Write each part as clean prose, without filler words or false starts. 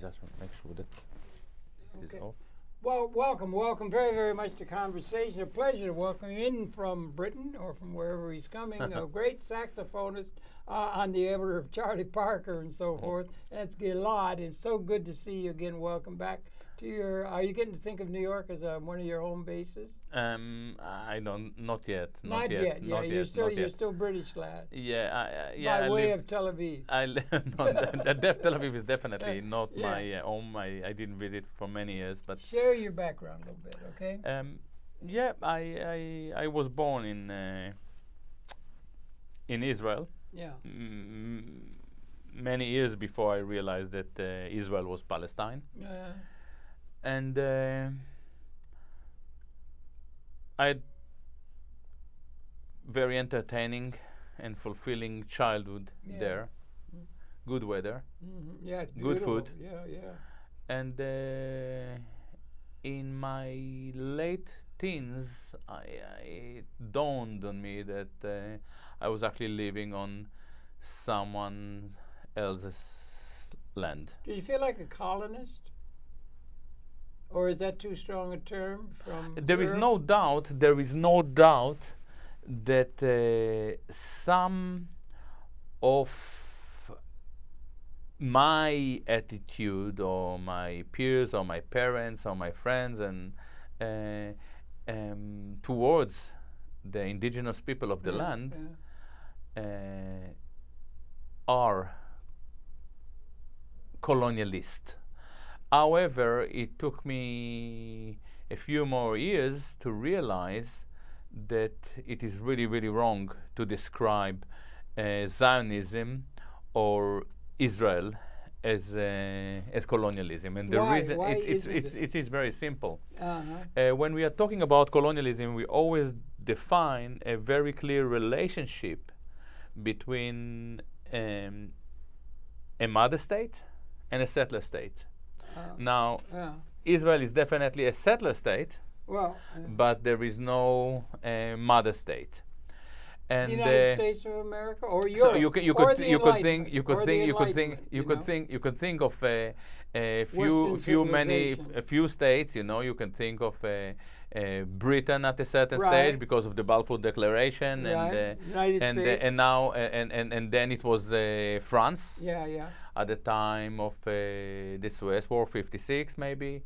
Just make sure that this is off. Well, welcome very, very much to Conversation. A pleasure to welcome you in from Britain or from wherever he's coming. A great saxophonist on the order of Charlie Parker and so forth. That's Gilad. It's so good to see you again. Welcome back to your. Are you getting to think of New York as one of your home bases? I don't. Not yet. Not yet. Yeah, you're still British lad. Yeah. By way of Tel Aviv. Tel Aviv is definitely not my home. I didn't visit for many years, but share your background a little bit, okay? I was born in Israel. Yeah. Many years before I realized that Israel was Palestine. Yeah. And I had very entertaining and fulfilling childhood there. Good weather. Yeah, it's good beautiful. food. Yeah. And in my late teens, it dawned on me that I was actually living on someone else's land. Did you feel like a colonist? Or is that too strong a term from There is no doubt that some of my attitude or my peers or my parents or my friends and towards the indigenous people of the land are colonialist. However, it took me a few more years to realize that it is really, really wrong to describe Zionism or Israel as colonialism. And the reason it is very simple. When we are talking about colonialism, we always define a very clear relationship between a mother state and a settler state. Now, Israel is definitely a settler state, but there is no mother state. And the United States of America, or Europe, so you could think of a few states. You know, you can think of Britain at a certain stage because of the Balfour Declaration, and then it was France. At the time of the Suez War, 56 maybe,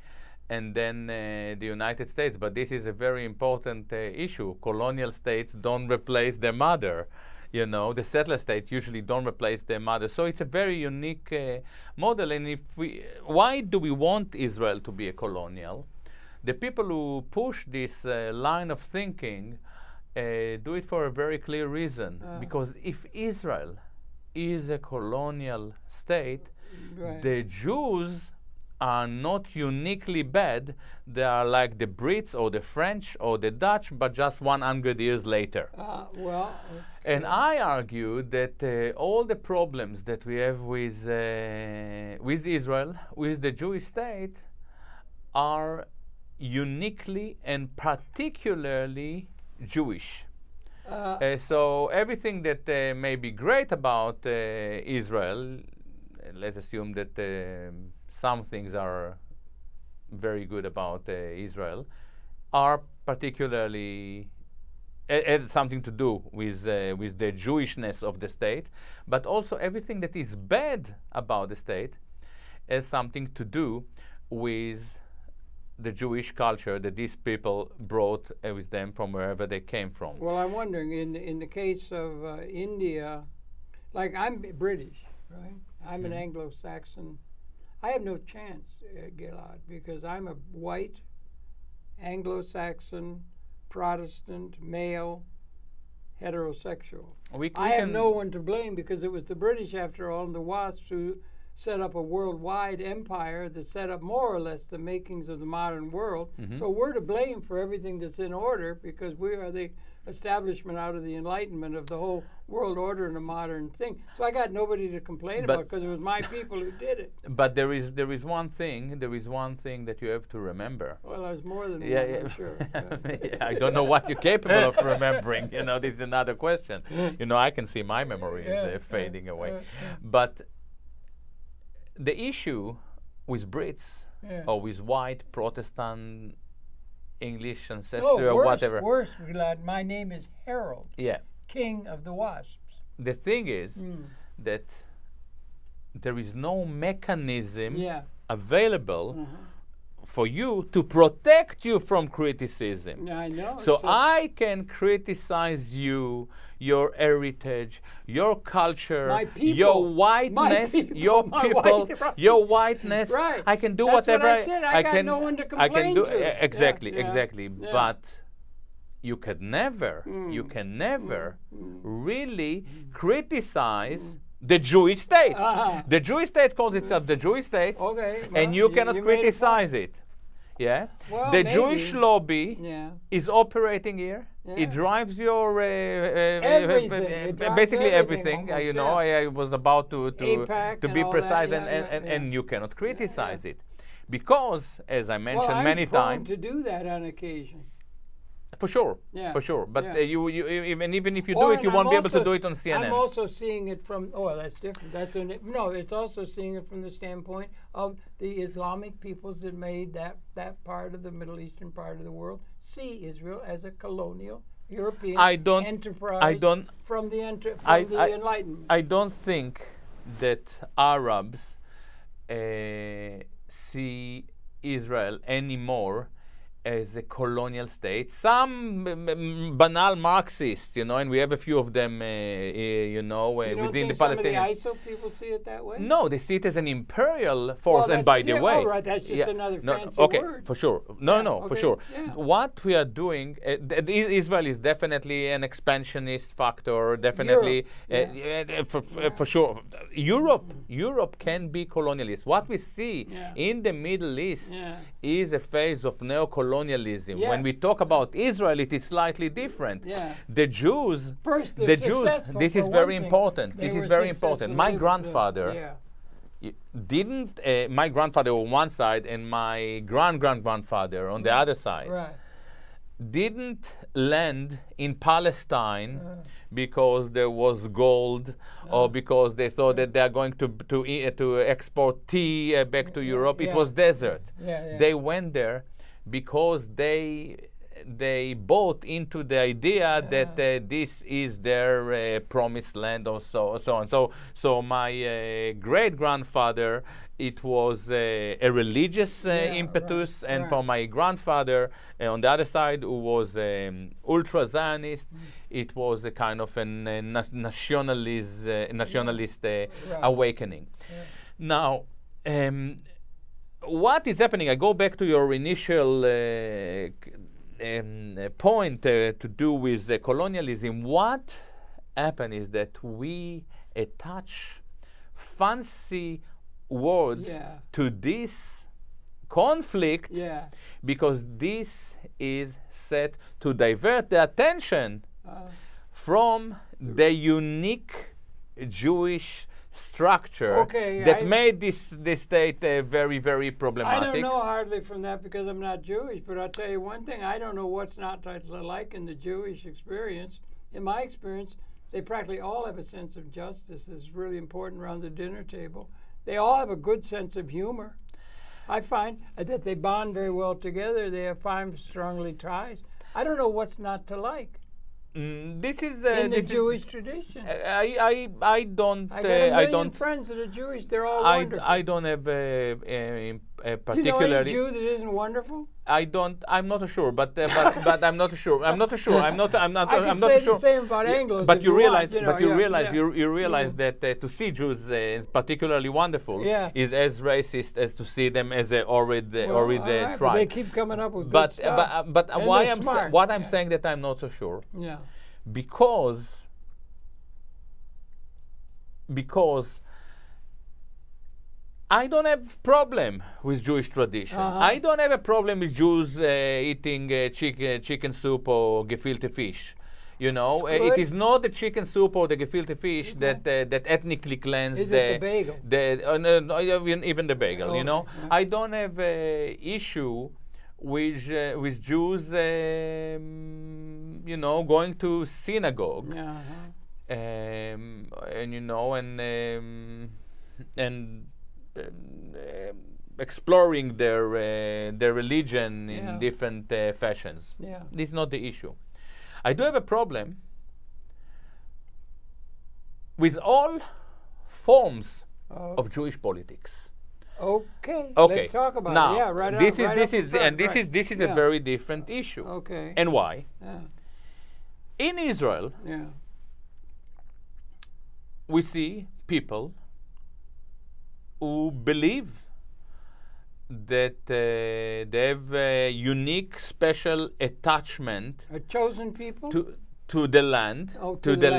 and then the United States. But this is a very important issue. Colonial states don't replace their mother. You know, the settler states usually don't replace their mother. So it's a very unique model. And why do we want Israel to be a colonial? The people who push this line of thinking do it for a very clear reason. Because if Israel is a colonial state, the Jews are not uniquely bad. They are like the Brits or the French or the Dutch, but just 100 years later. And I argue that all the problems that we have with Israel, with the Jewish state, are uniquely and particularly Jewish. So everything that may be great about Israel, let's assume that some things are very good about Israel, are particularly had something to do with the Jewishness of the state, but also everything that is bad about the state has something to do with the Jewish culture that these people brought with them from wherever they came from. Well, I'm wondering, in the case of India, like I'm British, right? I'm an Anglo-Saxon. I have no chance, Gilad, because I'm a white, Anglo-Saxon, Protestant, male, heterosexual. I have no one to blame because it was the British, after all, and the WASPs who set up a worldwide empire that set up more or less the makings of the modern world. So we're to blame for everything that's in order because we are the establishment out of the Enlightenment of the whole world order and the modern thing. So I got nobody to complain about because it was my people who did it. But there is one thing that you have to remember. Well, there's more than one, I'm sure. I don't know what you're capable of remembering. You know, this is another question. You know, I can see my memory is fading away. But the issue with Brits or with white Protestant English ancestry or whatever. Worse, Gilad. My name is Harold. Yeah. King of the Wasps. The thing is that there is no mechanism available for you to protect you from criticism. I know. So I can criticize you, your heritage, your culture, my people, your whiteness, your people, your whiteness. Right. I can do That's whatever what I said. I got can. No one to complain I can do to. exactly. But you can never really criticize the Jewish state. The Jewish state calls itself the Jewish state, and you cannot criticize it. Yeah, well, the Jewish lobby is operating here. It drives your basically everything. You know, I was about to be precise, and you cannot criticize it because, as I mentioned many times, to do that on occasion. For sure, for sure. But you even if you do it, you won't be able to do it on CNN. I'm also seeing it from. Oh, that's different. No. It's also seeing it from the standpoint of the Islamic peoples that made that part of the Middle Eastern part of the world see Israel as a colonial European enterprise from the Enlightenment. I don't think that Arabs see Israel anymore as a colonial state. Some banal Marxists, you know, and we have a few of them, within the Palestinian. Some of the ISO people see it that way? No, they see it as an imperial force. And by the way, oh, right, that's just another fancy word. For sure. For sure. Yeah. What we are doing, Israel is definitely an expansionist factor. Definitely, for sure. Europe can be colonialist. What we see in the Middle East is a phase of neocolonialism. When we talk about Israel, it is slightly different. The Jews, this is very important. This is very important. My grandfather didn't. My grandfather on one side and my grandfather on the other side didn't land in Palestine because there was gold or because they thought that they are going to export tea back to Europe. It was desert. They went there because they bought into the idea that this is their promised land or so on. So my great-grandfather, it was a religious impetus, and for my grandfather, on the other side, who was ultra-Zionist, it was a kind of a nationalist awakening. Now, what is happening? I go back to your initial point to do with colonialism. What happened is that we attach fancy words to this conflict because this is set to divert the attention from the unique Jewish structure that made this state very, very problematic. I don't know hardly from that because I'm not Jewish, but I'll tell you one thing. I don't know what's not to like in the Jewish experience. In my experience, they practically all have a sense of justice. It's really important around the dinner table. They all have a good sense of humor. I find that they bond very well together. They have fine, strongly ties. I don't know what's not to like. This is in the Jewish tradition. I don't. I got a million friends that are Jewish. They're all wonderful. I don't have a particularly. Do you know any Jew that isn't wonderful? I don't. I'm not sure, but I'm not sure. I'm not sure. I'm not. I'm not. I can I'm not say sure. the same about Anglos. But you realize. You realize that to see Jews particularly wonderful is as racist as to see them as a horrid tribe. But they keep coming up with good stuff. But why I'm saying that I'm not so sure. Yeah. Because I don't have problem with Jewish tradition. I don't have a problem with Jews eating chicken soup or gefilte fish. You know, it is not the chicken soup or the gefilte fish that ethnically cleanse the bagel. Even the bagel. You know, I don't have an issue with Jews, going to synagogue, exploring their religion in different fashions. Yeah. This is not the issue. I do have a problem with all forms of Jewish politics. Okay. Let's talk about now, it. Yeah, right. This is yeah. a very different issue. Okay. And why? Yeah. In Israel, we see people who believe that they have a unique, special attachment. A chosen people to the land, to the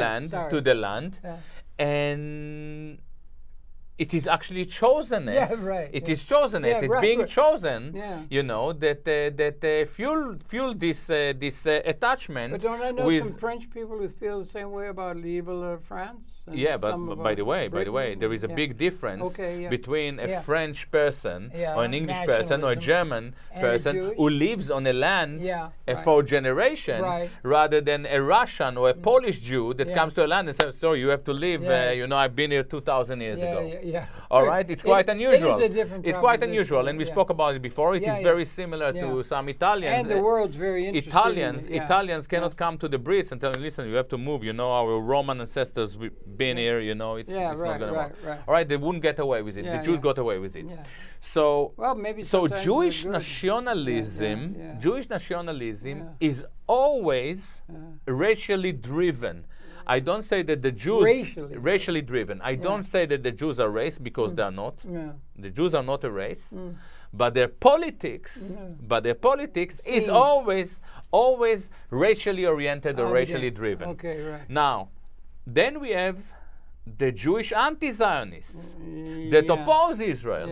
land, yeah. And it is actually chosenness. Yeah, right. It is chosenness. Yeah, it's right, being right. chosen. Yeah. You know that fuel this attachment. But don't I know with some French people who feel the same way about Livre France? Yeah, but by the way, there is a big difference between a French person or an English person or a German person who lives on a land for generation, rather than a Russian or a Polish Jew that comes to a land and says, "Sorry, you have to live." You know, I've been here 2,000 years ago. All right, it's quite unusual. It is a different it's quite unusual, and we spoke about it before. It is very similar to some Italians. And the world's very interesting. Italians cannot come to the Brits and tell them, "Listen, you have to move. You know, our Roman ancestors been here. You know, it's not going to work." All right, they wouldn't get away with it. The Jews got away with it. So, Jewish nationalism, is always racially driven. I don't say that the Jews racially driven. I don't say that the Jews are race, because they are not. The Jews are not a race. But their politics, is always racially oriented or racially driven. Okay, right. Now, then we have the Jewish anti-Zionists that oppose Israel.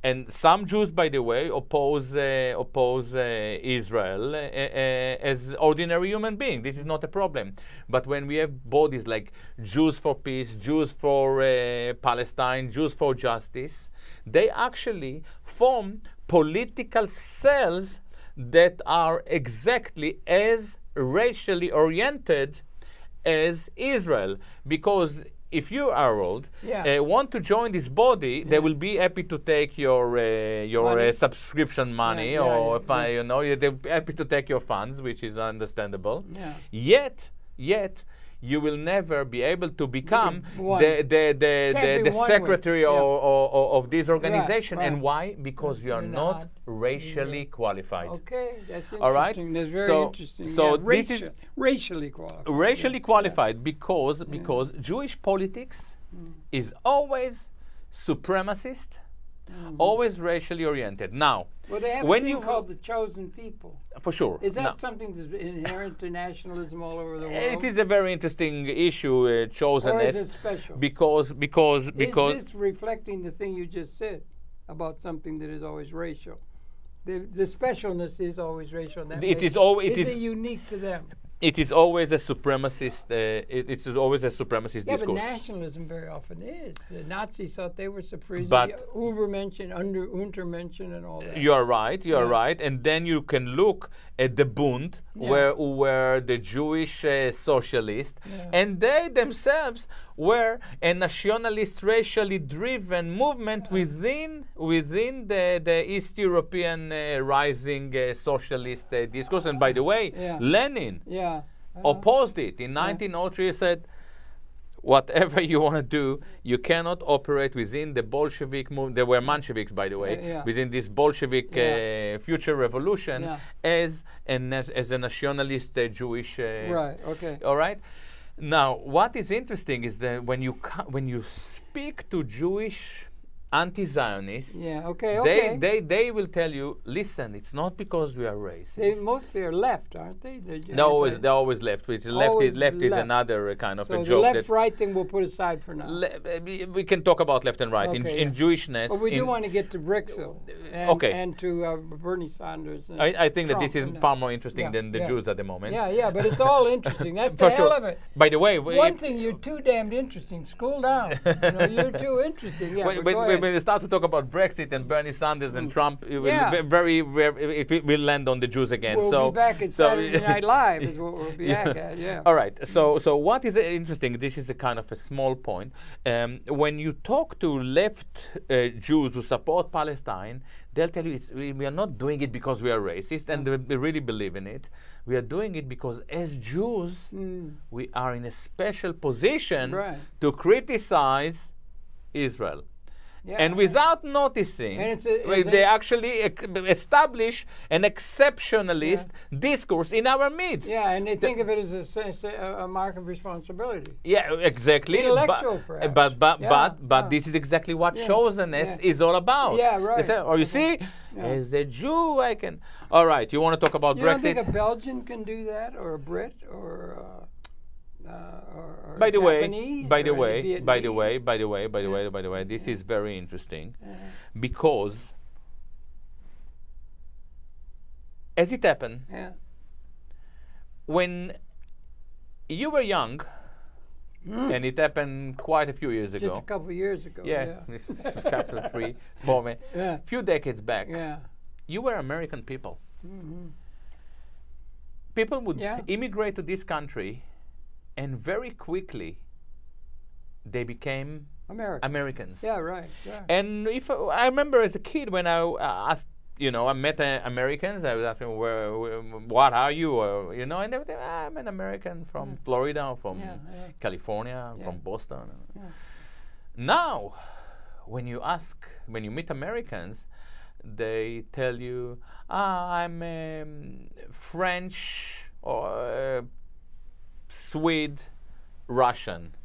And some Jews, by the way, oppose Israel as ordinary human beings. This is not a problem. But when we have bodies like Jews for Peace, Jews for Palestine, Jews for Justice, they actually form political cells that are exactly as racially oriented as Israel. Because if you, Harold, want to join this body, they will be happy to take your subscription money, they're happy to take your funds, which is understandable. Yet you will never be able to become the secretary of this organization. And why? Because you are not racially qualified. Okay, that's interesting. All right? That's very interesting. So this is racially qualified. Racially qualified because Jewish politics is always supremacist, always racially oriented. Now, they have a thing called the chosen people. For sure. Is that something that's inherent to nationalism all over the world? It is a very interesting issue, chosenness. Or is it special? Because is this reflecting the thing you just said about something that is always racial? The specialness is always racial. Is it unique to them? It is always a supremacist. It is always a supremacist discourse. But nationalism very often is. The Nazis thought they were supreme. But Untermenschen, and all that. You are right. You are right. And then you can look at the Bund, where the Jewish socialists, and they themselves were a nationalist, racially driven movement within the East European rising socialist discourse. And by the way, Lenin opposed it. In 1903, he said, whatever you want to do, you cannot operate within the Bolshevik movement. There were Mensheviks, by the way, within this Bolshevik future revolution as a nationalist Jewish. Right. Okay. All right. Now, what is interesting is that when you speak to Jewish anti-Zionists, they will tell you, listen, it's not because we are racist. They mostly are left, aren't they? They're always left. Which left is another kind of a joke. So the left-right thing we'll put aside for now. We can talk about left and right in Jewishness. But we do want to get to Brexit and to Bernie Sanders. I think that this is far more interesting than the Jews at the moment. Yeah, but it's all interesting. That's the hell of it. By the way, one thing, you're too damned interesting. School down. You're too interesting. when they start to talk about Brexit and Bernie Sanders and Trump, it will very rare if it will land on the Jews again. We'll be back at Saturday Night Live is what we'll be back at, All right, so what is interesting, this is a kind of a small point. When you talk to left Jews who support Palestine, they'll tell you we are not doing it because we are racist, and they really believe in it. We are doing it because as Jews, we are in a special position to criticize Israel. Yeah, and without noticing, they actually establish an exceptionalist discourse in our midst. Yeah, and they think of it as a mark of responsibility. Yeah, exactly. Intellectual, perhaps. But this is exactly what chosenness is all about. Yeah, right. They say, you see, as a Jew, I can. All right, you want to talk about Brexit? You don't think a Belgian can do that, or a Brit, or by the way, this is very interesting because as it happened, when you were young, and it happened quite a few years ago. Just a couple of years ago. A couple of 3, 4, few decades back. You were American people. People would immigrate to this country, and very quickly they became Americans. Yeah, right. Yeah. And if I remember as a kid when I asked, I met Americans, I was asking, what are you? And they would say, I'm an American from Florida, or from California, from Boston. Now, when you meet Americans, they tell you, I'm French or Swede, Russian.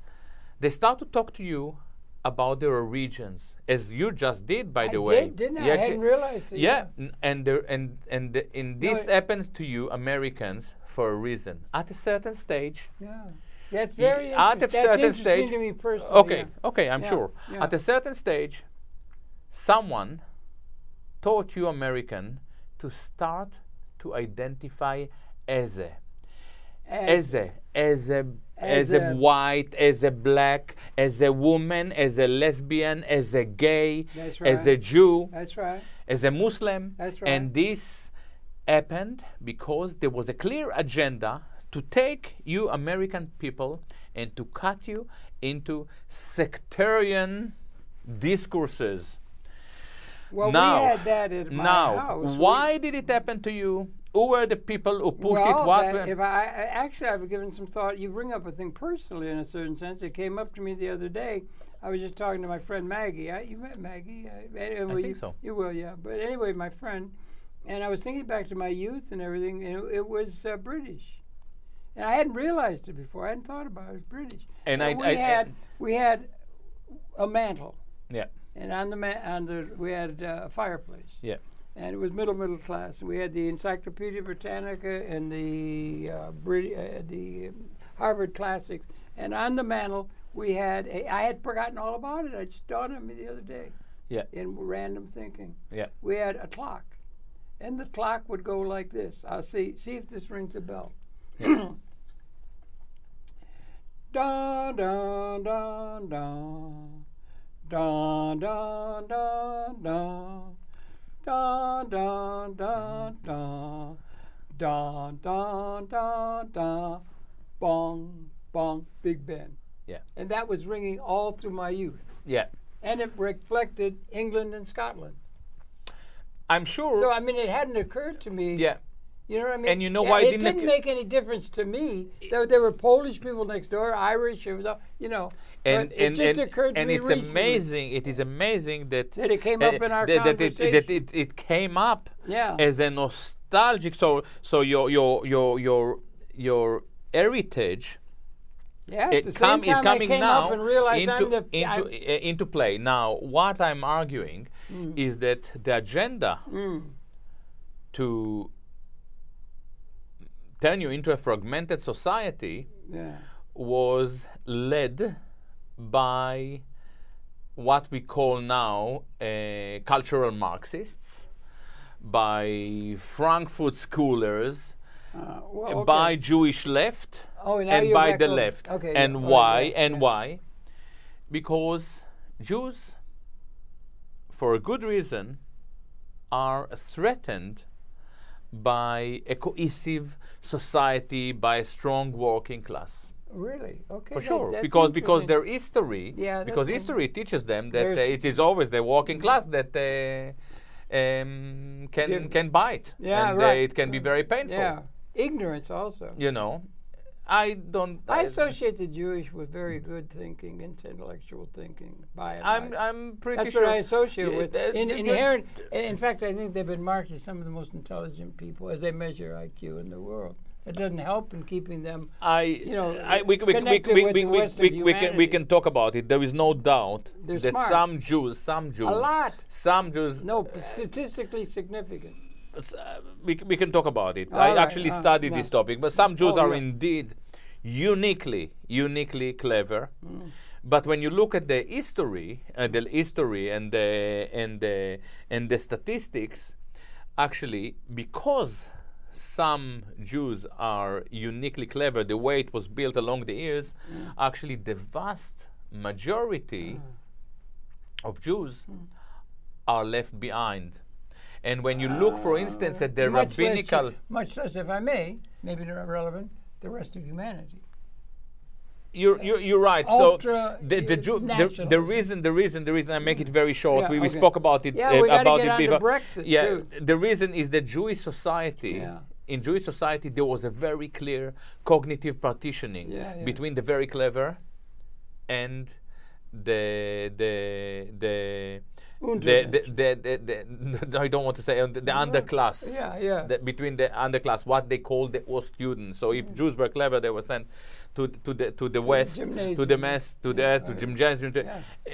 They start to talk to you about their regions, as you just did, by the way. Didn't I? I hadn't realized it. Yeah, and this happens to you, Americans, for a reason. At a certain stage. Yeah. That's very interesting. That's interesting to me personally. Okay, I'm sure. Yeah. At a certain stage, someone taught you, American, to start to identify as a white, as a black, as a woman, as a lesbian, as a gay, as a Jew, as a Muslim. And this happened because there was a clear agenda to take you American people and to cut you into sectarian discourses. Well, we had that in my house. Why did it happen to you? Who were the people who pushed it? I've given some thought. You bring up a thing personally in a certain sense. It came up to me the other day. I was just talking to my friend Maggie. You met Maggie? I think so. You will, yeah. But anyway, my friend, and I was thinking back to my youth and everything, and it was British. And I hadn't realized it before. I hadn't thought about it. It was British. And we had a mantle. Yeah. And we had a fireplace. Yeah. And it was middle class. We had the Encyclopedia Britannica and the Harvard Classics. And on the mantle, we had I had forgotten all about it. It just dawned on me the other day. Yeah. In random thinking. Yeah. We had a clock, and the clock would go like this. I'll see if this rings a bell. Yeah. Dun dun dun dun dun dun dun dun. Dun dun dun dun dun dun dun dun, bong bong, Big Ben. Yeah. And that was ringing all through my youth. Yeah. And it reflected England and Scotland. I'm sure. So it hadn't occurred to me. Yeah. You know what I mean? And you know why it didn't make any difference to me. There were Polish people next door, Irish. It was And it just occurred to me it's recently. amazing. It is amazing that it came up in our conversation. That it came up as a nostalgic. So your heritage. Yeah, is coming now into play. Now, what I'm arguing is that the agenda to turn you into a fragmented society was led by what we call now cultural Marxists, by Frankfurt schoolers, by Jewish left, and by the left. Okay, and why? Because Jews for a good reason, are threatened by a cohesive society, by a strong working class. Really? Okay. For sure, because their history, history teaches them that it is always the working class that can bite, and it can be very painful. Yeah, ignorance also. You know, I associate the Jewish with very good thinking, intellectual thinking. By and I'm pretty That's sure. what I associate with. Inherent. In fact, I think they've been marked as some of the most intelligent people as they measure IQ in the world. It doesn't help in keeping them, connected with the West of humanity. We can talk about it. There is no doubt They're that smart. some Jews, a lot. some Jews. No, statistically significant. We can talk about it. I actually studied this topic, but some Jews are indeed uniquely clever. But when you look at the history and the statistics, actually, because some Jews are uniquely clever, the way it was built along the years, actually the vast majority of Jews are left behind. And when you look, for instance, at the rabbinical... much less, if I may, maybe not relevant, the rest of humanity. You're right. Ultra So the reason I make it very short. We spoke about it about it before. Brexit too. The reason is that Jewish society. In Jewish society, there was a very clear cognitive partitioning between the very clever and the I don't want to say the underclass. Between the underclass, what they call the Ost students. So if Jews were clever, they were sent to the West, to the Mess, to the gymnasium.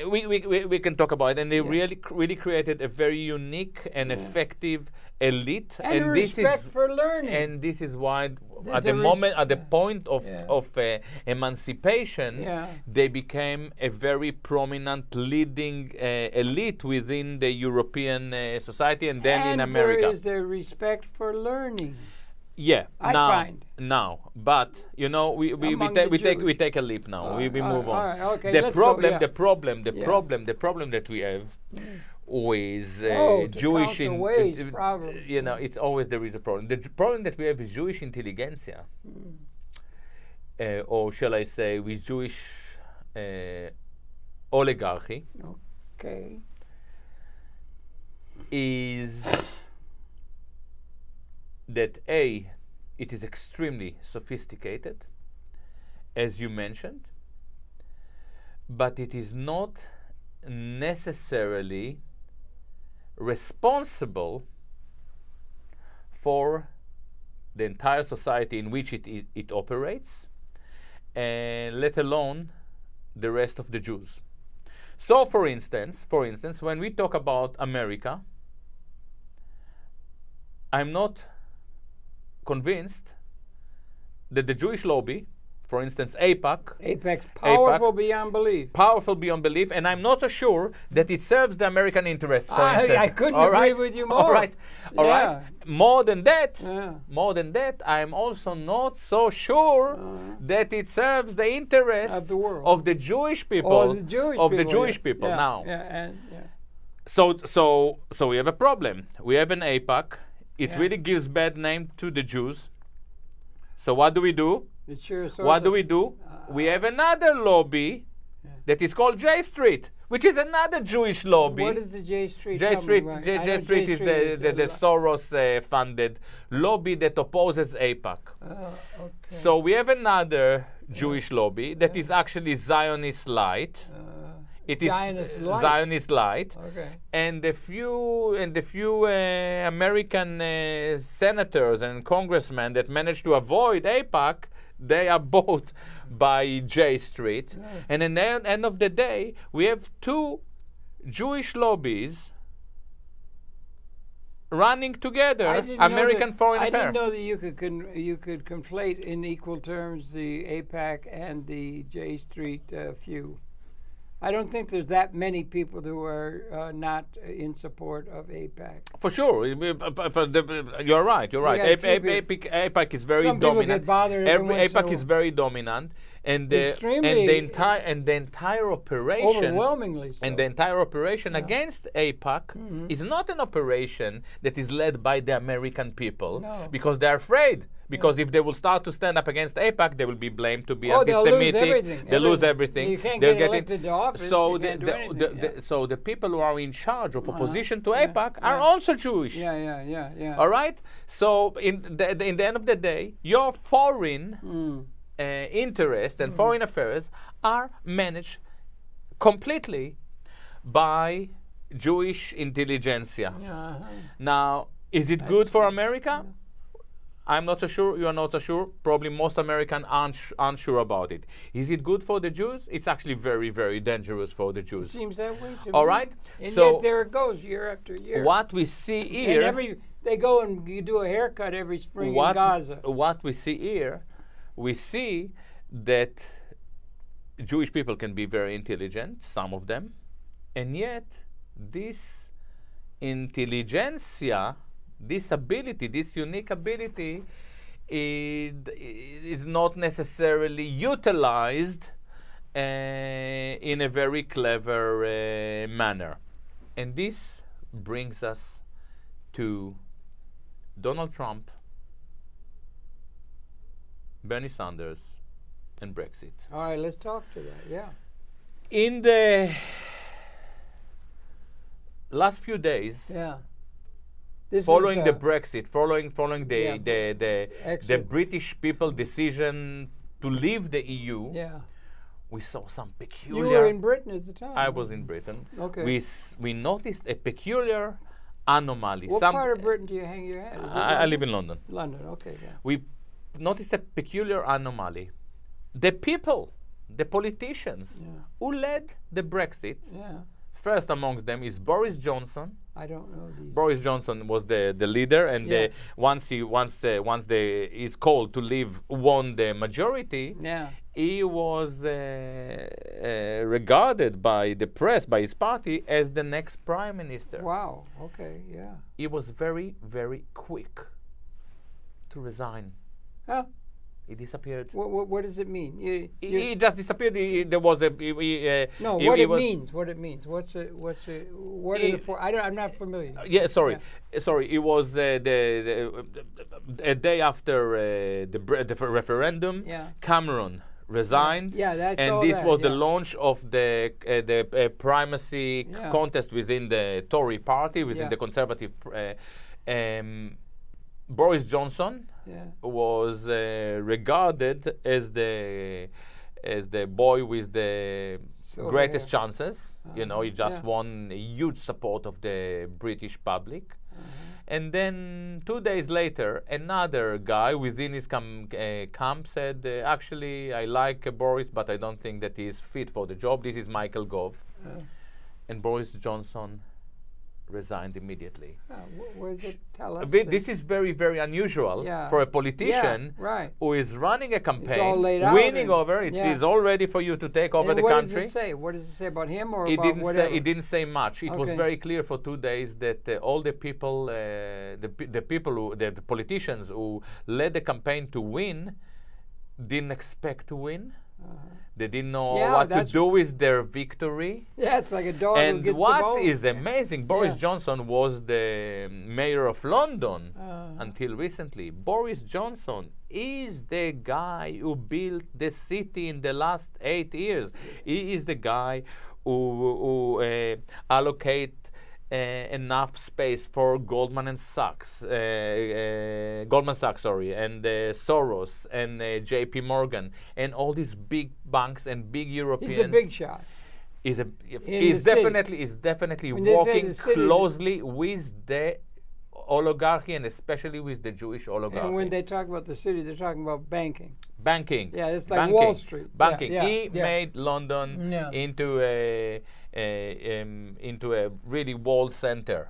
We can talk about it, and they really created a very unique and effective elite, and respect for learning. And this is why at the point of emancipation, they became a very prominent leading elite within the European society, and then in America. There is a respect for learning. Yeah, I find now, but we take a leap now. We move on. Right, okay, the problem that we have with Jewish it's always there is a problem. The problem that we have with Jewish intelligentsia, or shall I say, with Jewish oligarchy, is that it is extremely sophisticated, as you mentioned, but it is not necessarily responsible for the entire society in which it operates, and let alone the rest of the Jews. So, for instance, when we talk about America, I'm not convinced that the Jewish lobby, for instance, AIPAC's powerful beyond belief, and I'm not so sure that it serves the American interests. For instance, I couldn't agree with you more. All right. More than that, I'm also not so sure that it serves the interests of the world, of the Jewish people, now. So we have a problem. We have an AIPAC. It really gives bad name to the Jews. So what do we do? We have another lobby that is called J Street, which is another Jewish lobby. What is the J Street? J Street is the Soros-funded lobby that opposes AIPAC. So we have another Jewish lobby that is actually Zionist light. It is Zionist light, and the few American senators and congressmen that managed to avoid AIPAC, they are bought by J Street. And at the end of the day, we have two Jewish lobbies running together, American Foreign Affairs. I didn't know that you could conflate in equal terms the AIPAC and the J Street few. I don't think there's that many people who are not in support of AIPAC. For sure, you're right. You're right. AIPAC is very dominant. Some people get bothered. AIPAC is very dominant, and the entire operation, overwhelmingly so. And the entire operation against AIPAC is not an operation that is led by the American people, because they're afraid. Because if they will start to stand up against AIPAC, they will be blamed to be anti-Semitic. They'll lose everything. You can't get elected to office. So so the people who are in charge of opposition to AIPAC are also Jewish. Yeah. All right. So in the end of the day, your foreign interest and foreign affairs are managed completely by Jewish intelligentsia. Now, is it good for America? I'm not so sure. You are not so sure. Probably most Americans aren't sure about it. Is it good for the Jews? It's actually very, very dangerous for the Jews. It seems that way to me. All right. And yet there it goes, year after year. What we see here. And they go and you do a haircut every spring in Gaza. What we see here, we see that Jewish people can be very intelligent, some of them, and yet this intelligentsia, this ability, this unique ability, is not necessarily utilized in a very clever manner. And this brings us to Donald Trump, Bernie Sanders, and Brexit. All right, let's talk to that, yeah. In the last few days, following the Brexit, following the British people decision to leave the EU, we saw some peculiar. You were in Britain at the time. I was in Britain. Okay. We noticed a peculiar anomaly. What part of Britain do you hang your head? I live in London. London, okay. Yeah. We noticed a peculiar anomaly. The people, the politicians who led the Brexit. First amongst them is Boris Johnson. I don't know these. Boris Johnson was the leader, and once he's called to leave, won the majority. He was regarded by the press, by his party, as the next prime minister. Wow. Okay. Yeah. He was very, very quick to resign. Huh? He disappeared. What does it mean? He just disappeared. There was a. What it means. What it means. What are the four? I'm not familiar. Sorry. It was a day after the referendum. Cameron resigned. And this was the launch of the primacy contest within the Tory party, within the Conservative. Boris Johnson was regarded as the boy with the greatest chances. He just won a huge support of the British public. And then 2 days later, another guy within his camp said, actually, I like Boris, but I don't think that he's fit for the job. This is Michael Gove. And Boris Johnson resigned immediately. Tell us this is very, very unusual for a politician who is running a campaign, winning over. It's all ready for you to take over the country. What does it say? What does it say about him or it about didn't whatever? It didn't say much. It was very clear for 2 days that all the people, the politicians who led the campaign to win, didn't expect to win. They didn't know what to do with their victory. It's like a dog and who gets what the bone. is amazing, Boris Johnson was the mayor of London until recently. Boris Johnson is the guy who built the city in the last 8 years. He is the guy who allocate enough space for Goldman Sachs, and Soros and J.P. Morgan and all these big banks and big Europeans. He's a big shot. He's definitely working closely with the oligarchy and especially with the Jewish oligarchy. And when they talk about the city, they're talking about banking. Yeah, it's like Wall Street. Banking. He made London into a really wall center.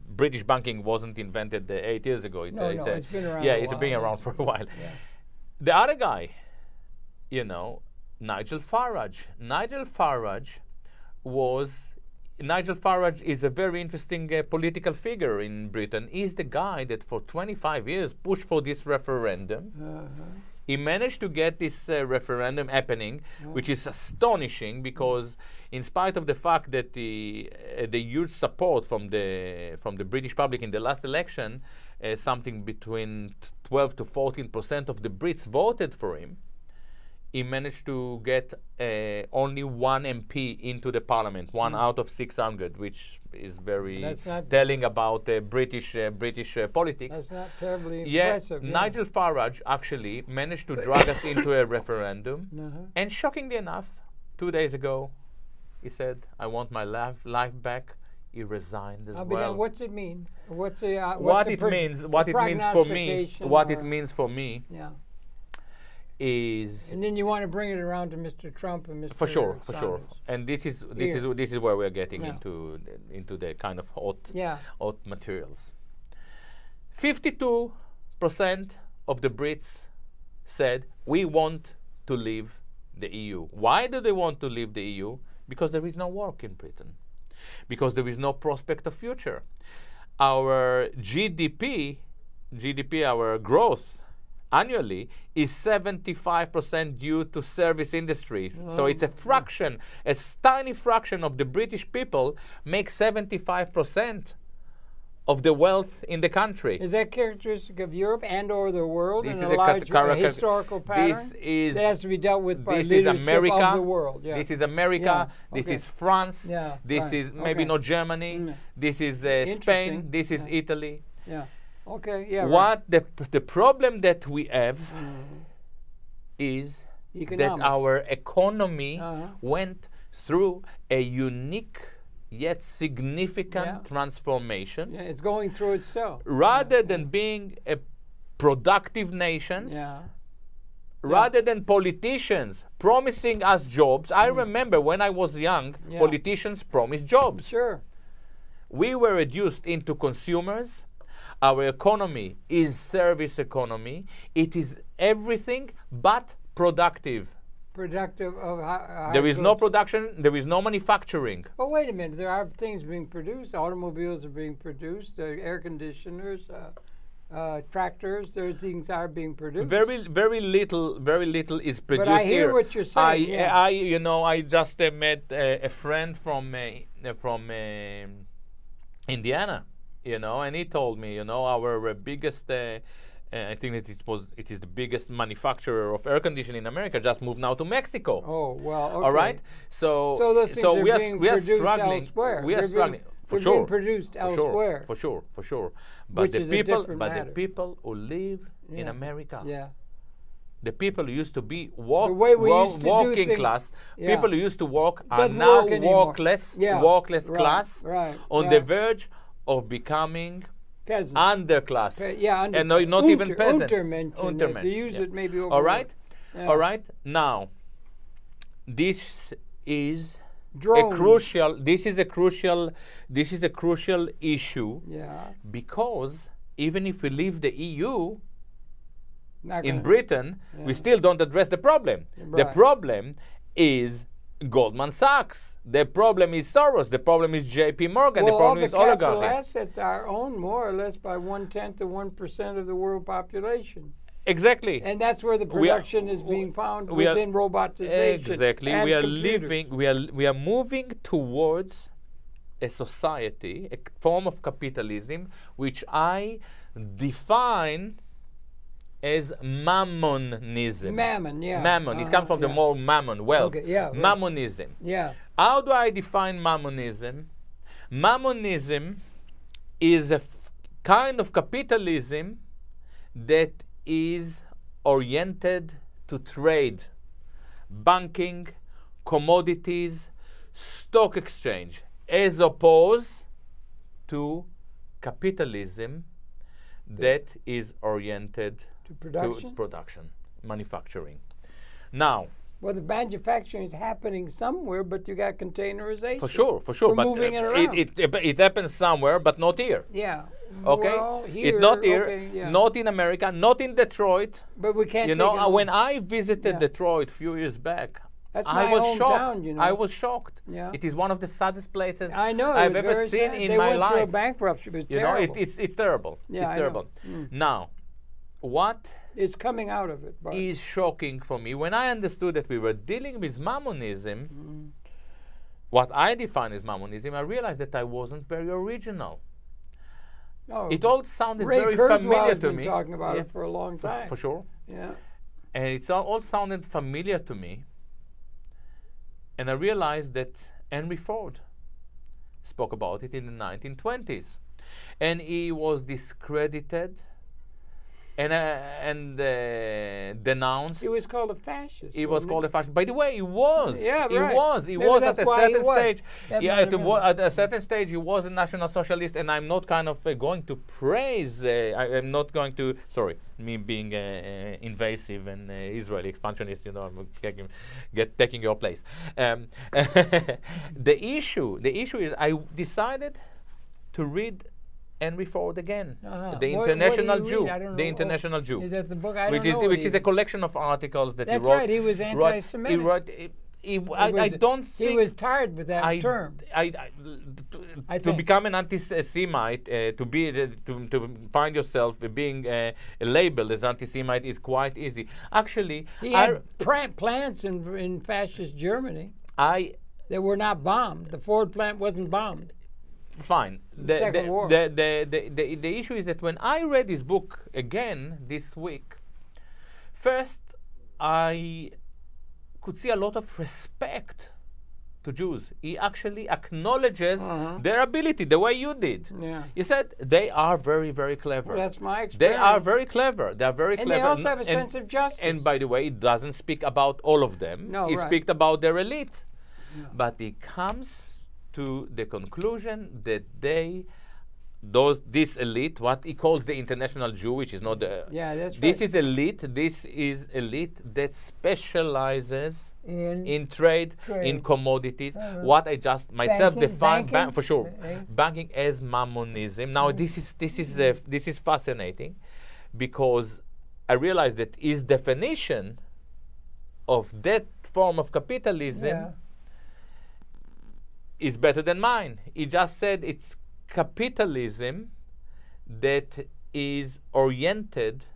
British banking wasn't invented 8 years ago. It's been around. It's been around for a while. The other guy, Nigel Farage. Nigel Farage is a very interesting political figure in Britain. He's the guy that for 25 years pushed for this referendum. He managed to get this referendum happening, which is astonishing because in spite of the fact that the huge support from the British public in the last election, something between 12 to 14% of the Brits voted for him, he managed to get only one MP into the parliament, one out of 600, which is very telling about British politics. That's not terribly impressive. Yeah, Nigel Farage actually managed to drag us into a referendum, and shockingly enough, 2 days ago, he said, "I want my life back." He resigned as well. What's it mean? What it means for me. Yeah. Is and then you want to bring it around to Mr. Trump and Mr. For sure. And this is where we're getting into the kind of hot materials. 52% of the Brits said we want to leave the EU. Why do they want to leave the EU? Because there is no work in Britain. Because there is no prospect of future. Our GDP, our growth annually is 75% due to service industry. So it's a fraction, a tiny fraction of the British people make 75% of the wealth in the country. Is that characteristic of Europe and or the world in a large historical pattern? That has to be dealt with by leadership of the world. Yeah. This is America. This is France. This is maybe not Germany. This is Spain. This is Italy. Yeah. Okay. Yeah. What the problem that we have is that our economy went through a unique yet significant transformation. Yeah, it's going through it still. Rather than being a productive nations, rather than politicians promising us jobs. I remember when I was young, politicians promised jobs. Sure. We were reduced into consumers. Our economy is service economy. It is everything but productive. Productive of there is no production, there is no manufacturing. Oh, wait a minute. There are things being produced. Automobiles are being produced, air conditioners, tractors, things are being produced. Very little is produced. But I hear what you're saying. I just met a friend from Indiana, and he told me, our biggest I think that it is the biggest manufacturer of air conditioning in America. Just moved now to Mexico. Oh well, okay. All right. So those things are we are struggling. Elsewhere. We are struggling for they're sure. Being produced elsewhere. For sure. But the people who live in America. Yeah. The people who used to be walking class, people who used to walk are now walkless class on the verge of becoming peasant. Underclass. And not even peasant. Untermensch. They use it maybe over. All right? Yeah. All right? Now, this is a crucial issue because even if we leave the EU in Britain, we still don't address the problem. Right. The problem is Goldman Sachs. The problem is Soros. The problem is J.P. Morgan. The problem is oligarchy. All the capital assets are owned more or less by 1/10 to 1% of the world population. Exactly. And that's where the production is being found within robotization. Exactly. And we are moving towards a society, a form of capitalism, which I define as mammonism. Mammon. It comes from the more mammon, wealth. Mammonism. Yeah. How do I define mammonism? Mammonism is a kind of capitalism that is oriented to trade, banking, commodities, stock exchange, as opposed to capitalism that is oriented to production, manufacturing. Now, well, the manufacturing is happening somewhere, but you got containerization. For sure. We're moving it around. It happens somewhere, but not here. Yeah. Okay. Well, here, it's not here. Not in America. Not in Detroit. But we can't. When I visited Detroit a few years back, That's my hometown, you know. I was shocked. Yeah. It is one of the saddest places I've ever seen in my life. They went through a bankruptcy. It was terrible. It's terrible. Yeah, it's terrible. Now, what is coming out of it is shocking for me, when I understood that we were dealing with Mammonism, what I define as Mammonism, I realized that I wasn't very original. Oh, it all sounded Ray very Kurzweil's familiar to been me. Talking about it for a long time. For sure. Yeah. And it all sounded familiar to me. And I realized that Henry Ford spoke about it in the 1920s. And he was discredited and denounced. He was called a fascist. He was called a fascist. By the way, he was. Yeah, he right. was. He Maybe was at a certain stage. Yeah, at a certain stage, he was a National Socialist, and I'm not kind of going to praise. I'm not going to. Sorry, me being invasive and Israeli expansionist. You know, I'm taking your place. The issue is, I decided to read Henry Ford again, the International Jew. The International Jew. Is that the book? Which is a collection of articles that he wrote. That's right. He was anti-Semitic. I don't think he was tired with that term. To become an anti-Semite, to find yourself being labeled as anti-Semite is quite easy. Actually, he had plants in fascist Germany. They were not bombed. The Ford plant wasn't bombed. Fine. Second War. The issue is that when I read his book again this week, first I could see a lot of respect to Jews. He actually acknowledges their ability, the way you did. Yeah. He said they are very, very clever. Well, that's my experience. They are very clever. They are very clever. And they also have a sense of justice. And by the way, it doesn't speak about all of them. No, it right. speaks about their elite. No. But he comes to the conclusion that this elite, what he calls the International Jew, which is not the... Yeah, that's right. This is elite that specializes in trade, in commodities. What I just myself defined, for sure, banking as Mammonism. Now, this is fascinating, because I realized that his definition of that form of capitalism is better than mine. He just said it's capitalism that is oriented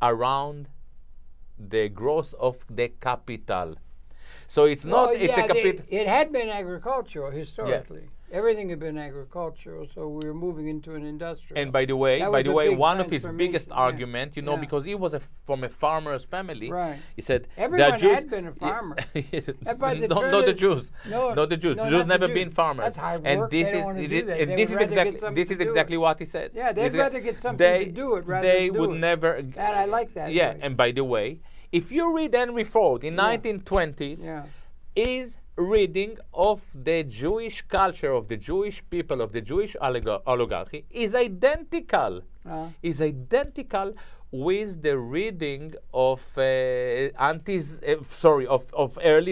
around the growth of the capital. So it's not. It's a capital. It had been agricultural historically. Yeah. Everything had been agricultural, so we were moving into an industrial. And by the way, one of his biggest arguments, because he was from a farmer's family, right. He said everyone had been a farmer. Not the Jews. Not the Jews. Jews never been farmers. That's hard work. This is exactly what he says. Yeah, they'd rather get something to do it rather than do it. They would never. And I like that. Yeah, and by the way, if you read Henry Ford in 1920s, is reading of the Jewish culture, of the Jewish people, of the Jewish oligarchy is identical. Is identical with the reading of early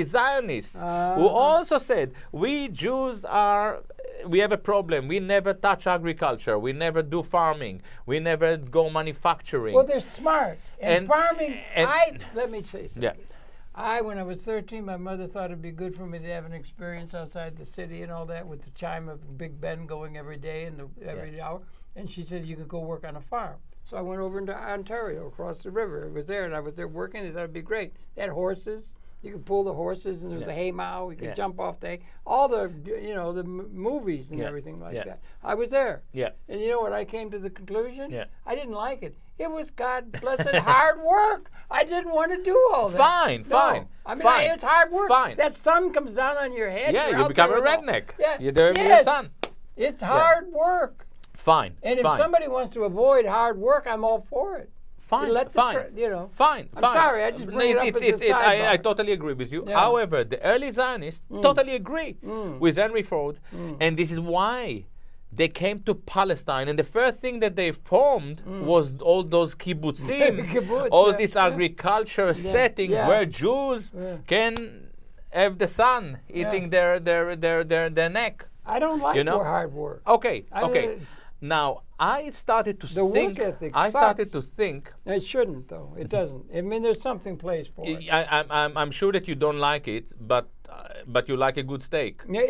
Zionists, who also said, we Jews we have a problem. We never touch agriculture. We never do farming. We never go manufacturing. Well, they're smart. And farming, let me say something. Yeah. When I was 13, my mother thought it'd be good for me to have an experience outside the city and all that, with the chime of Big Ben going every day and every hour. And she said, you could go work on a farm. So I went over into Ontario, across the river. It was there, and I was there working. They thought it'd be great. They had horses. You could pull the horses, and there was a hay mow. You could jump off the hay. All the, the movies and everything like that. I was there. Yeah. And you know what? I came to the conclusion? Yeah. I didn't like it. It was, God blessed, hard work. I didn't want to do all that. Fine. I mean, it's hard work. Fine. That sun comes down on your head. Yeah, you become a redneck. Yeah. You're there with the sun. It's hard work. Fine. And if somebody wants to avoid hard work, I'm all for it. Fine. Fine. I'm sorry, I just bring it up as a sidebar. I totally agree with you. Yeah. However, the early Zionists totally agree with Henry Ford, and this is why they came to Palestine, and the first thing that they formed was all those kibbutzim, all these agriculture settings where Jews can have the sun eating their neck. I don't like hard work. Okay. Now, I started to the think. work ethic I sucks. started to think. It shouldn't, though. It doesn't. I mean, there's something placed for it. I'm sure that you don't like it, but you like a good steak. No,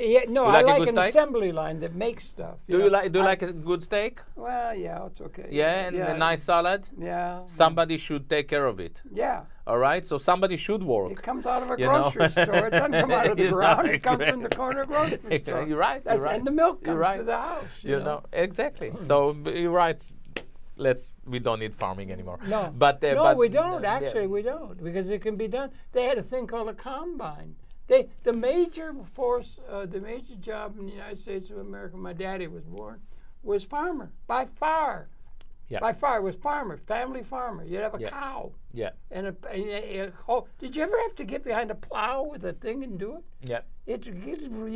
I like an assembly line that makes stuff. Do you like a good steak? Well, yeah, it's okay. Yeah, and a nice salad. Yeah. Somebody should take care of it. Yeah. All right, so somebody should work. It comes out of a grocery store. It doesn't come out of the ground. It comes from the corner grocery store. You're right. And the milk comes to the house. You know exactly. So you're right. We don't need farming anymore. No, but we don't. Actually, we don't, because it can be done. They had a thing called a combine. The major force, the major job in the United States of America, my daddy was born, was farmer by far. Yeah. By far, it was farmer, family farmer. You'd have a cow. Yeah. And did you ever have to get behind a plow with a thing and do it? Yeah. You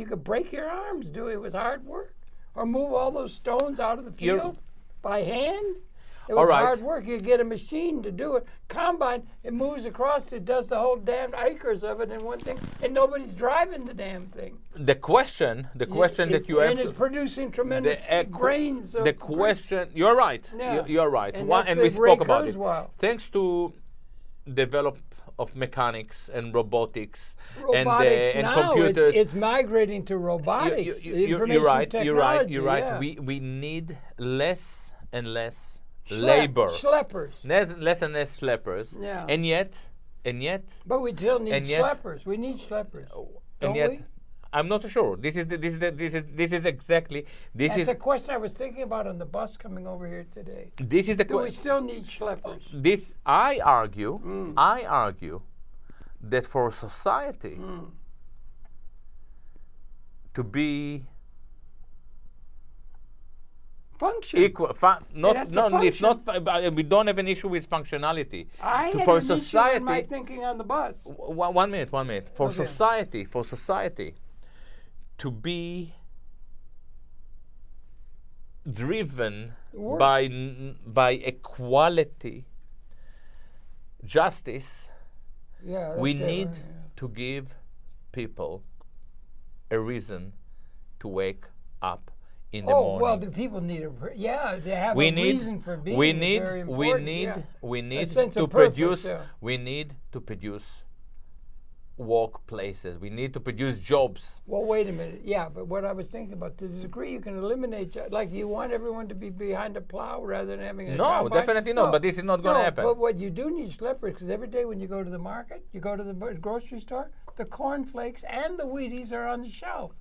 could break your arms doing it. It was hard work. Or move all those stones out of the field by hand. It was hard work. You get a machine to do it. Combine, it moves across. It does the whole damn acres of it in one thing, and nobody's driving the damn thing. The question that you have, and it's producing tremendous grains. The question, you're right. Yeah. You're right. And we spoke about it. Thanks to develop of mechanics and robotics and computers. It's migrating to robotics. You're right. You're right. Yeah. We need less and less labor. Schleppers. Less and less schleppers. Yeah. And yet. But we still need schleppers. We need schleppers. And yet, I'm not so sure. This is exactly. That's a question I was thinking about on the bus coming over here today. This is the question. Do we still need schleppers? I argue that for society to be function. Equal, it's not. We don't have an issue with functionality. For an issue in my thinking on the bus. 1 minute. For society, to be driven by equality, justice, we need to give people a reason to wake up in the morning. Well, the people need they have a reason for being. We need to produce. We need to produce workplaces. We need to produce jobs. Well, wait a minute. Yeah, but what I was thinking about, to the degree you can eliminate, like you want everyone to be behind a plow rather than having a combine? Definitely no. But this is not going to happen. But what you do need schleppers, because every day when you go to the market, you go to the grocery store, the cornflakes and the Wheaties are on the shelf.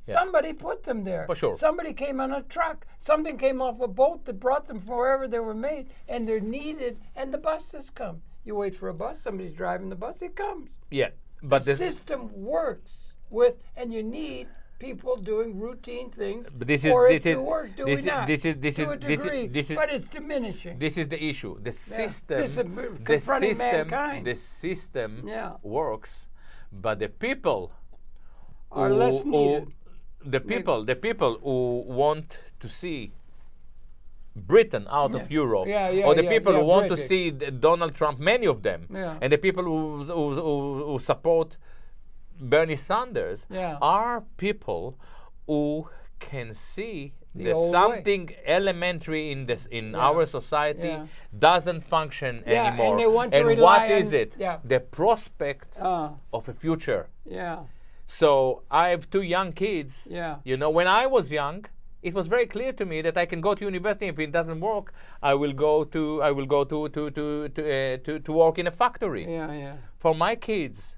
Yeah. Somebody put them there. For sure. Somebody came on a truck. Something came off a boat that brought them from wherever they were made, and they're needed, and the buses come. You wait for a bus, somebody's driving the bus, it comes. Yeah. But the system works and you need people doing routine things to work. But it's diminishing. This is the issue. The system works, but the people are less needed. The people who want to see Britain out of Europe, or the people who want to see Donald Trump, many of them, and the people who support Bernie Sanders are people who can see that something elementary in our society doesn't function anymore. And they want to and rely what is it? The prospect of a future. So I have 2 young kids. You know, when I was young, it was very clear to me that I can go to university. If it doesn't work, I will go to work in a factory. For my kids,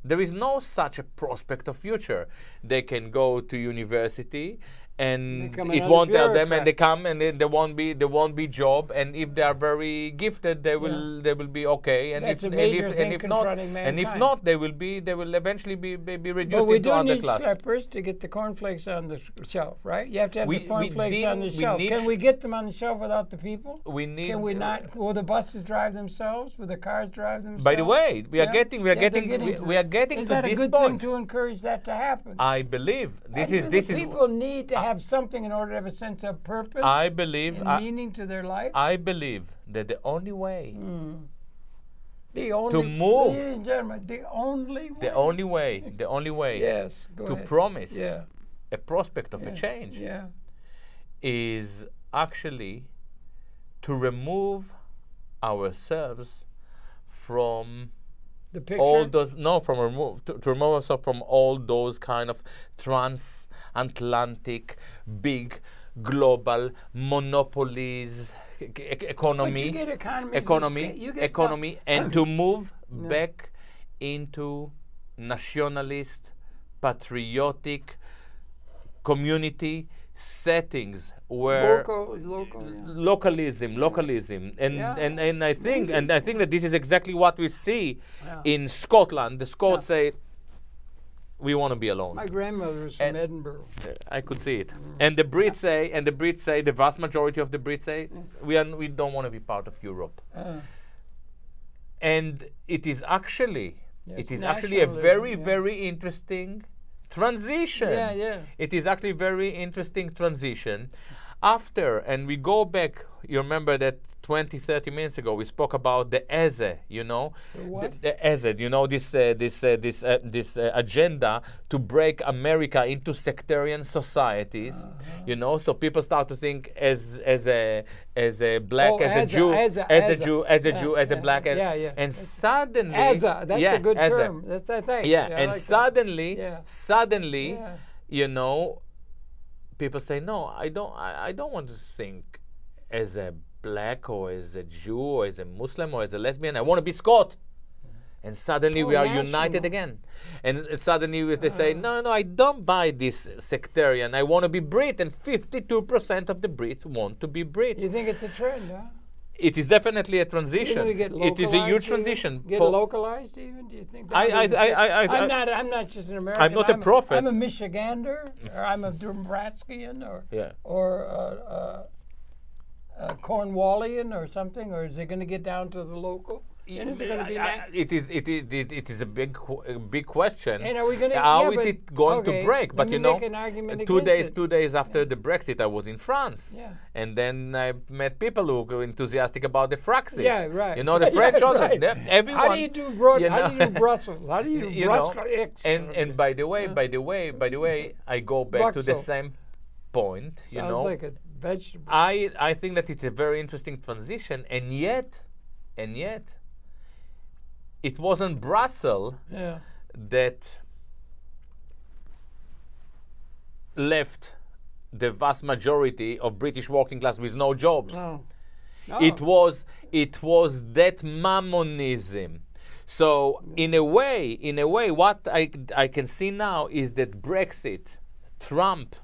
there is no such a prospect of future. They can go to university, and it won't tell them, and they come, and there won't be job. And if they are very gifted, they will be okay. And if not, they will eventually be reduced into underclass. But we do need schleppers to get the cornflakes on the shelf, right? You have to have the cornflakes on the shelf. Can we get them on the shelf without the people? Can we not? Will the buses drive themselves? Will the cars drive themselves? By the way, we are getting to this point. Is that a good thing to encourage that to happen? I believe people need to have something in order to have a sense of purpose. I believe and meaning to their life. I believe that the only way to move, ladies and gentlemen, the only way to promise a prospect of a change is actually to remove ourselves from the picture? all those to remove ourselves from all those kind of transatlantic big global monopolies, economy, and to move back into nationalist, patriotic community settings where localism, and I think that this is exactly what we see in Scotland. The Scots say, we want to be alone. My grandmother was from Edinburgh. I could see it. And the Brits say, the vast majority of the Brits say, we don't want to be part of Europe. And it is actually a very, very interesting transition. It is actually very interesting transition. After, and we go back, you remember that 20, 30 minutes ago we spoke about the Eze, the Eze, this agenda to break America into sectarian societies, so people start to think as a black, as a Jew, as a black, and suddenly, that's a good term. Thanks. And suddenly, people say, no, I don't want to think as a black or as a Jew or as a Muslim or as a lesbian. I want to be Scot. And suddenly we are united again. And suddenly they say, no, I don't buy this sectarian. I want to be Brit. And 52% of the Brits want to be Brit. You think it's a trend, huh? It is definitely a transition. It is a huge transition. Get localized even? Do you think? I'm not just an American. I'm not a prophet. I'm a Michigander, or I'm a Nebraskian, or a Cornwallian, or something. Or is it going to get down to the local? And is it going to be it is a big question. And are we going to? How is it going to break? But make an argument 2 days after the Brexit, I was in France, and then I met people who were enthusiastic about the Fraxit. The French also. Everyone. How do you do Brussels? How do you do Brussels? And by the way, I go back to the same point. Sounds like a vegetable. I think that it's a very interesting transition, and yet. It wasn't Brussels that left the vast majority of British working class with no jobs. No. It was that mammonism. So in a way, what I can see now is that Brexit, Trump,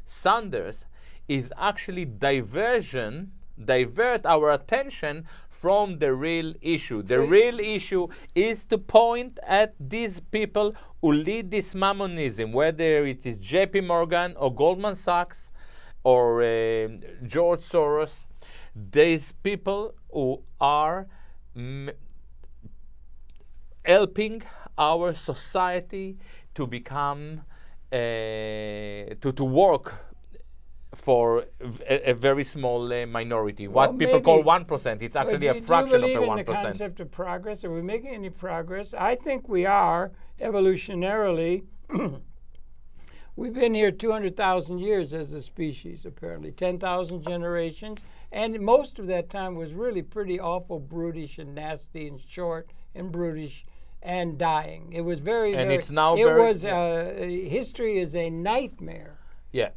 Sanders is actually divert our attention from the real issue. The real issue is to point at these people who lead this mammonism, whether it is J.P. Morgan or Goldman Sachs or George Soros. These people who are helping our society to become, to work for a very small minority. What people call 1%. It's actually a fraction of a 1%. Do you believe in the concept of progress? Are we making any progress? I think we are, evolutionarily. We've been here 200,000 years as a species, apparently. 10,000 generations. And most of that time was really pretty awful, brutish and nasty and short and brutish and dying. It was very, and very... it's now history is a nightmare.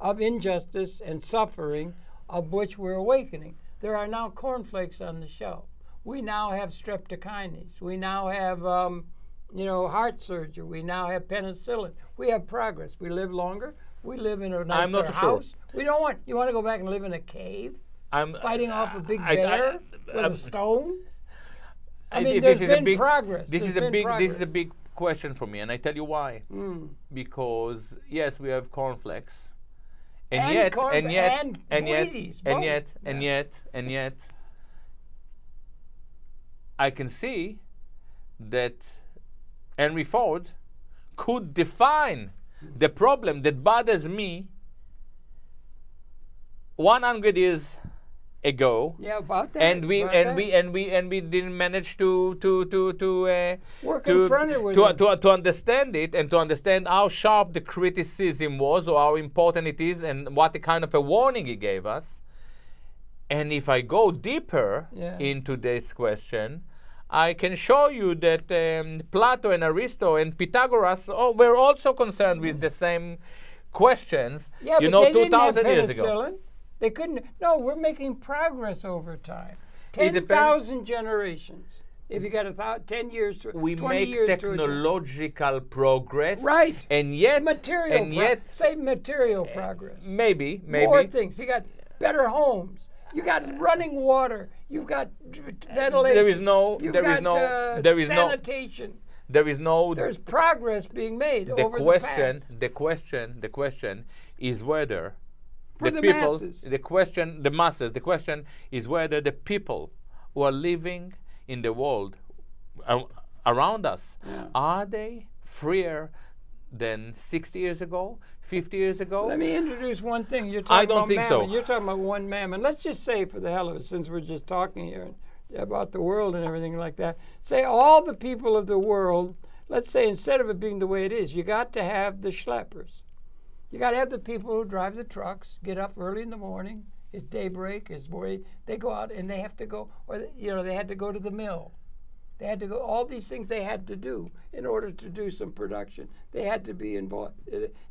Of injustice and suffering, of which we're awakening. There are now cornflakes on the shelf. We now have streptokinase. We now have, heart surgery. We now have penicillin. We have progress. We live longer. We live in a nicer I'm not house. Sure. We don't want. You want to go back and live in a cave, fighting off a big bear with a stone. There's been progress. This is a big question for me, and I tell you why. Because yes, we have cornflakes. And yet, I can see that Henry Ford could define the problem that bothers me 100 years ago. About that. And we didn't manage to understand it and to understand how sharp the criticism was or how important it is and what the kind of a warning he gave us. And if I go deeper into this question, I can show you that Plato and Aristotle and Pythagoras were also concerned with the same questions, but you know, they 2,000 didn't have years ago. They couldn't. No, we're making progress over time. 10,000 generations. If you got 10 years to 20 years, we make technological progress, right? And yet, material progress. Maybe more things. You got better homes. You got running water. You've got ventilation. There is sanitation. There's progress being made over the past. The question is whether the people, masses. The masses. The question is whether the people who are living in the world around us, are they freer than 60 years ago, 50 years ago? Let me introduce one thing. You're talking I don't think mammon. so. You're talking about one mammon. Let's just say, for the hell of it, since we're just talking here about the world and everything like that, say all the people of the world, let's say instead of it being the way it is, you got to have the schleppers. You got to have the people who drive the trucks, get up early in the morning. It's daybreak. It's morning. They go out and they have to go, or they had to go to the mill. They had to go. All these things they had to do in order to do some production. They had to be involved,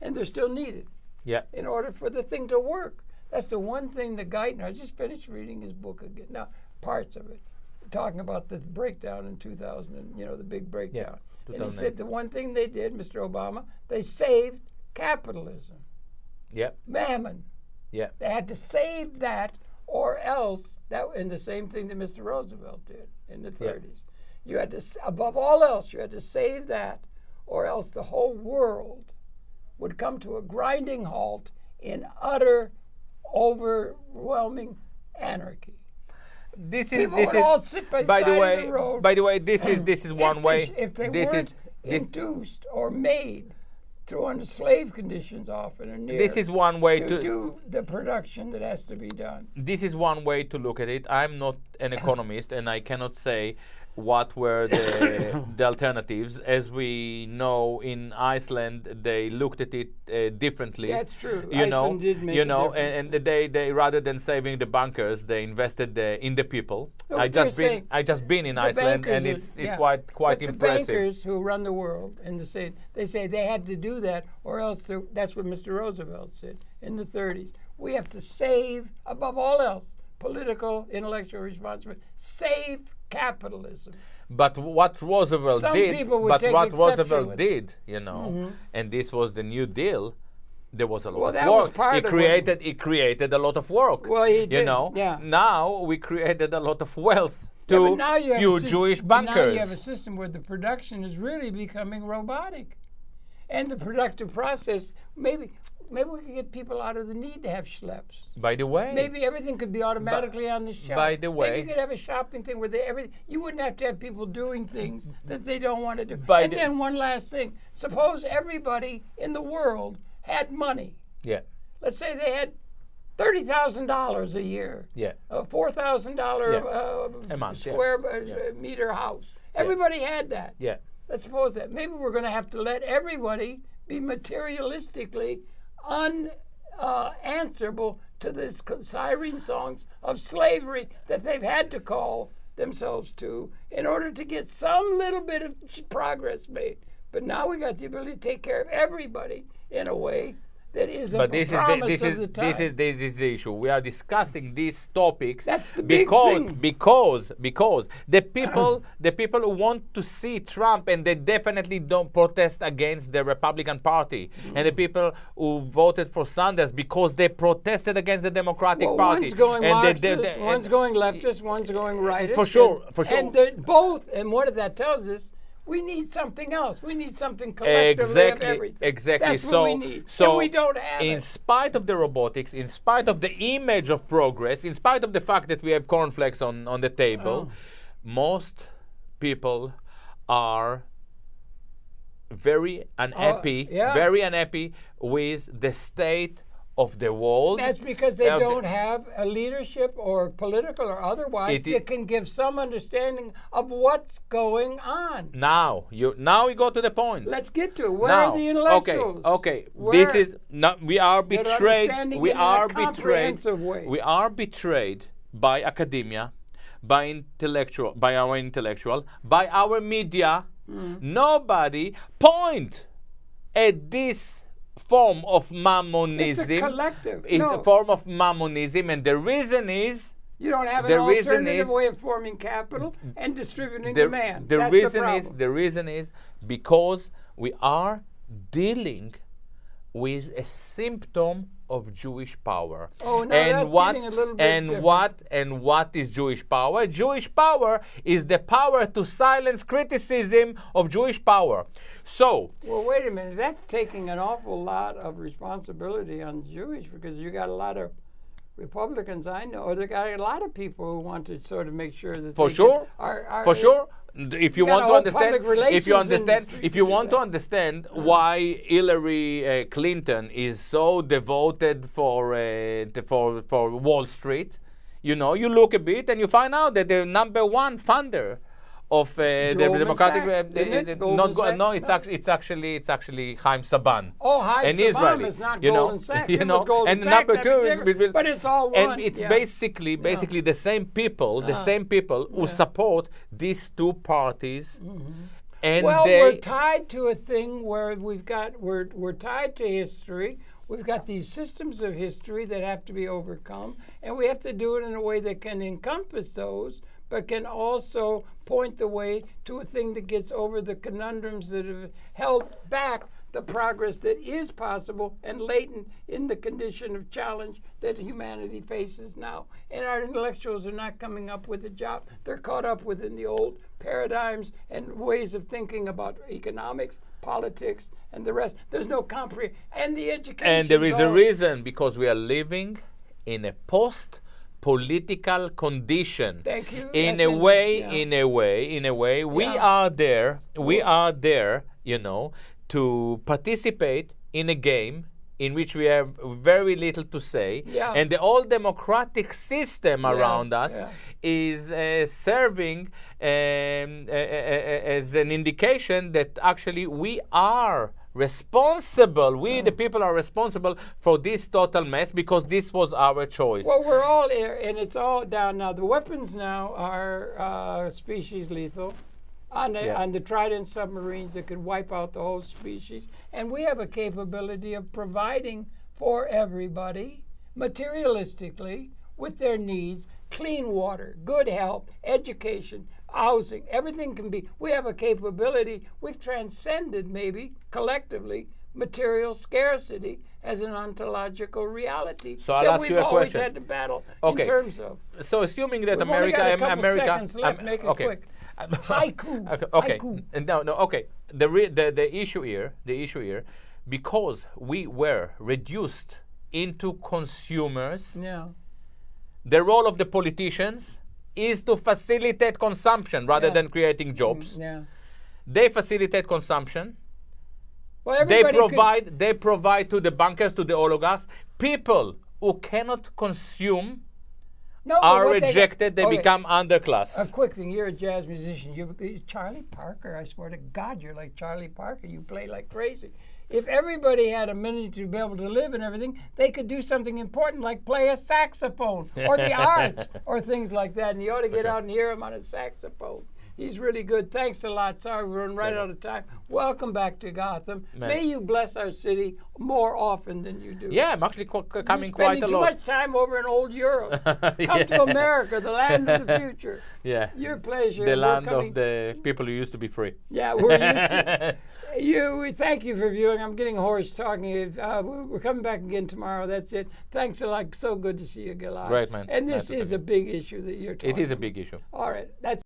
and they're still needed. Yeah. In order for the thing to work, that's the one thing that Geithner. I just finished reading his book again. Now, parts of it, talking about the breakdown in 2000, and the big breakdown. Yeah, and he said the one thing they did, Mr. Obama, they saved capitalism. Yeah. Mammon. Yeah. They had to save that, or else and the same thing that Mr. Roosevelt did in the 30s. Yeah. You had to, above all else, you had to save that, or else the whole world would come to a grinding halt in utter, overwhelming anarchy. People would all sit by the side of the road. By the way, this is one way. If they weren't induced or made through under slave conditions often or near. This is one way to do the production that has to be done. This is one way to look at it. I'm not an economist, and I cannot say what were the alternatives. As we know, in Iceland, they looked at it differently. That's true. Iceland did make and they rather than saving the bunkers, they invested in the people. I just been in Iceland, and it's quite impressive. The bankers who run the world, and they say they had to do that, or else that's what Mr. Roosevelt said in the 30s. We have to save, above all else, political, intellectual responsibility. Save capitalism. But what Roosevelt did, and this was the New Deal, there was a lot of work. He created a lot of work. Well, he did. Now we created a lot of wealth to few Jewish bankers. Now you have a system where the production is really becoming robotic, and the productive process maybe we could get people out of the need to have schleps. By the way, maybe everything could be automatically on the shelf. By the way, maybe you could have a shopping thing where you wouldn't have to have people doing things that they don't want to do. And then one last thing: suppose everybody in the world had money. Yeah. Let's say they had $30,000 a year. Yeah. A $4,000 square meter house. Everybody had that. Yeah. Let's suppose that. Maybe we're going to have to let everybody be materialistically unanswerable to this siren songs of slavery that they've had to call themselves to in order to get some little bit of progress made. But now we got the ability to take care of everybody in a way that is a promise of the time. This is the issue. We are discussing these topics because the people who want to see Trump, and they definitely don't protest against the Republican Party, and the people who voted for Sanders because they protested against the Democratic Party. One's going Marxist, one's going leftist, one's going rightist. For sure. And both. And what that tells us, we need something else. We need something collectively of everything. Exactly. That's what we need. And we don't have in spite of the robotics, in spite of the image of progress, in spite of the fact that we have cornflakes on the table, most people are very unhappy with the state of the world. That's because they don't have a leadership or political or otherwise that can give some understanding of what's going on. Now we go to the point. Let's get to it. Where are the intellectuals? Okay. We are betrayed. We are betrayed by academia, by our intellectual, by our media. Nobody point at this form of mammonism. It's a collective. It's a form of mammonism, and the reason is you don't have an alternative way of forming capital and distributing demand. The reason is because we are dealing with a symptom of Jewish power. Oh, no, that's getting a little bit different. And what is Jewish power? Jewish power is the power to silence criticism of Jewish power. So, well, wait a minute. That's taking an awful lot of responsibility on Jewish, because you got a lot of Republicans I know, or they got a lot of people who want to sort of make sure that for sure. If you want to understand, why Hillary Clinton is so devoted for Wall Street, you look a bit and you find out that the number one funder of the Democratic it's actually Chaim Saban. Oh, Chaim Saban is not Goldman Sachs. And number two, but it's all one. And it's basically the same people, who support these two parties. And we're tied to a thing where we're tied to history. We've got these systems of history that have to be overcome, and we have to do it in a way that can encompass those, but can also point the way to a thing that gets over the conundrums that have held back the progress that is possible and latent in the condition of challenge that humanity faces now. And our intellectuals are not coming up with a job. They're caught up within the old paradigms and ways of thinking about economics, politics, and the rest. There's no comprehension. And the education. And there is a reason, because we are living in a post-political condition. Thank you. In a way, we are there, to participate in a game in which we have very little to say. Yeah. And the whole democratic system around us is serving as an indication that actually we are responsible. We, the people, are responsible for this total mess, because this was our choice. Well, we're all here, and it's all down now. The weapons now are species lethal on the Trident submarines that could wipe out the whole species. And we have a capability of providing for everybody materialistically with their needs: clean water, good health, education, housing. Everything can be. We have a capability. We've transcended, maybe collectively, material scarcity as an ontological reality. So I'll ask you a question. We've always had to battle in terms of. So assuming that We've America, only got a couple seconds left. Make it quick. Haiku. Okay. Haiku. The issue here, because we were reduced into consumers. Yeah. The role of the politicians is to facilitate consumption rather than creating jobs. Yeah. They facilitate consumption. Well, they provide to the bankers, to the oligarchs. People who cannot consume are rejected. They become underclass. A quick thing: you're a jazz musician. You're Charlie Parker. I swear to God, you're like Charlie Parker. You play like crazy. If everybody had a minute to be able to live and everything, they could do something important like play a saxophone or the arts or things like that. And you ought to get out and hear him on a saxophone. He's really good. Thanks a lot. Sorry, we're running right out of time. Welcome back to Gotham. May you bless our city more often than you do. Yeah, I'm actually coming quite a lot. Spending too much time over in old Europe. Come to America, the land of the future. Yeah. Your pleasure. The land of the people who used to be free. Yeah, we're used to. We thank you for viewing. I'm getting hoarse talking. We're coming back again tomorrow. That's it. Thanks a lot. So good to see you, Gilad. Right, man. And this is a big issue that you're talking about. It is a big issue. All right. That's